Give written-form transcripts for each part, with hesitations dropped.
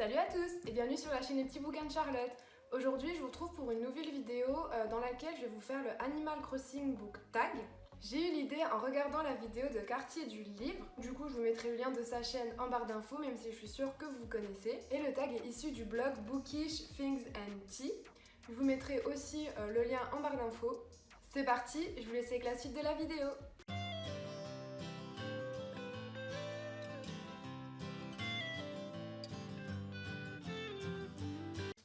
Salut à tous et bienvenue sur la chaîne Les Petits Bouquins de Charlotte. Aujourd'hui je vous retrouve pour une nouvelle vidéo dans laquelle je vais vous faire le Animal Crossing Book Tag. J'ai eu l'idée en regardant la vidéo de Cartier du livre, du coup je vous mettrai le lien de sa chaîne en barre d'infos même si je suis sûre que vous connaissez. Et le tag est issu du blog Bookish Things and Tea. Je vous mettrai aussi le lien en barre d'infos. C'est parti, je vous laisse avec la suite de la vidéo.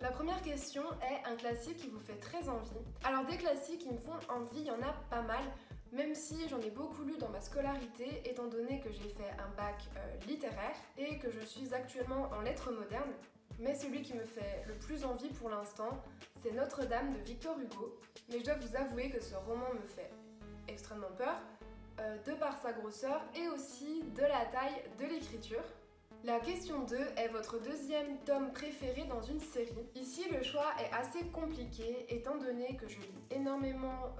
La première question est un classique qui vous fait très envie. Alors des classiques qui me font envie, il y en a pas mal, même si j'en ai beaucoup lu dans ma scolarité, étant donné que j'ai fait un bac littéraire et que je suis actuellement en lettres modernes. Mais celui qui me fait le plus envie pour l'instant, c'est Notre-Dame de Victor Hugo. Mais je dois vous avouer que ce roman me fait extrêmement peur, de par sa grosseur et aussi de la taille de l'écriture. La question 2 est votre deuxième tome préféré dans une série. Ici, le choix est assez compliqué étant donné que je lis énormément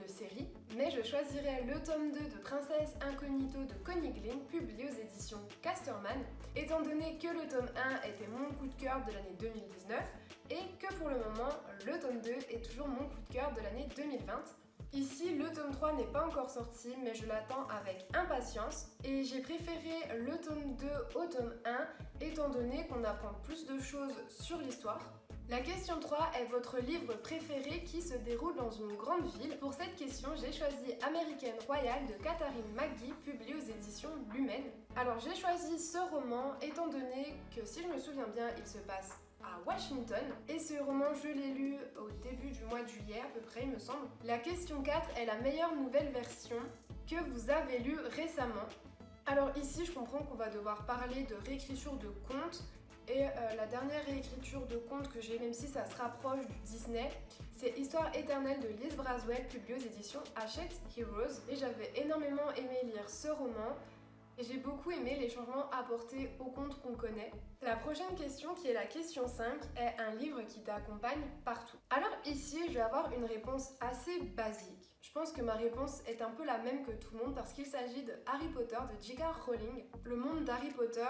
de séries, mais je choisirais le tome 2 de Princesse Incognito de Connie Glynn, publié aux éditions Casterman, étant donné que le tome 1 était mon coup de cœur de l'année 2019 et que pour le moment, le tome 2 est toujours mon coup de cœur de l'année 2020. Ici, le tome 3 n'est pas encore sorti, mais je l'attends avec impatience. Et j'ai préféré le tome 2 au tome 1, étant donné qu'on apprend plus de choses sur l'histoire. La question 3 est votre livre préféré qui se déroule dans une grande ville. Pour cette question, j'ai choisi American Royale de Katharine McGee, publié aux éditions Lumen. Alors j'ai choisi ce roman étant donné que, si je me souviens bien, il se passe à Washington. Et ce roman, je l'ai lu au début du mois de juillet à peu près, il me semble. La question 4 est la meilleure nouvelle version que vous avez lue récemment. Alors ici, je comprends qu'on va devoir parler de réécriture de contes. Et la dernière réécriture de contes que j'ai, même si ça se rapproche du Disney, c'est Histoire éternelle de Liz Braswell, publié aux éditions Hachette Heroes. Et j'avais énormément aimé lire ce roman. Et j'ai beaucoup aimé les changements apportés au conte qu'on connaît. La prochaine question, qui est la question 5, est un livre qui t'accompagne partout. Alors ici, je vais avoir une réponse assez basique. Je pense que ma réponse est un peu la même que tout le monde parce qu'il s'agit de Harry Potter de J.K. Rowling. Le monde d'Harry Potter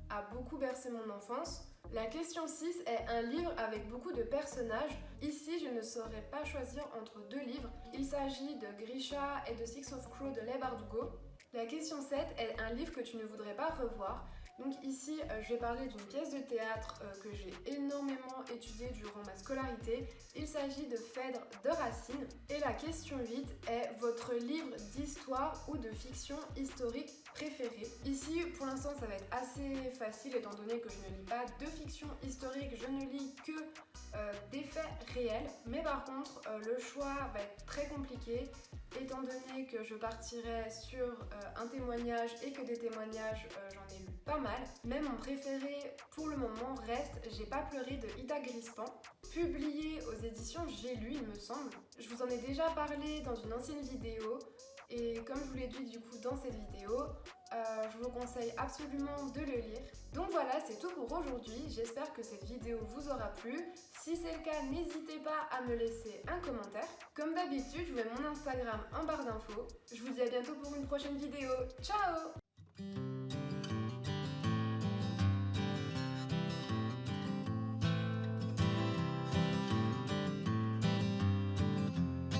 a beaucoup bercé mon enfance. La question 6 est un livre avec beaucoup de personnages. Ici, je ne saurais pas choisir entre deux livres. Il s'agit de Grisha et de Six of Crow de Leigh Bardugo. La question 7 est un livre que tu ne voudrais pas revoir. Donc ici, je vais parler d'une pièce de théâtre que j'ai énormément étudiée durant ma scolarité. Il s'agit de Phèdre de Racine. Et la question 8 est votre livre d'histoire ou de fiction historique préféré. Ici, pour l'instant, ça va être assez facile étant donné que je ne lis pas de fiction historique, je ne lis que des faits réels. Mais par contre, le choix va être très compliqué étant donné que je partirai sur un témoignage et que des témoignages, j'en ai lu pas mal. Mais mon préféré pour le moment reste J'ai pas pleuré de Ita Grispan, publié aux éditions J'ai lu, il me semble. Je vous en ai déjà parlé dans une ancienne vidéo et comme je vous l'ai dit du coup dans cette vidéo, je vous conseille absolument de le lire. Donc voilà, c'est tout pour aujourd'hui. J'espère que cette vidéo vous aura plu. Si c'est le cas, n'hésitez pas à me laisser un commentaire. Comme d'habitude, je vous mets mon Instagram en barre d'infos. Je vous dis à bientôt pour une prochaine vidéo. Ciao!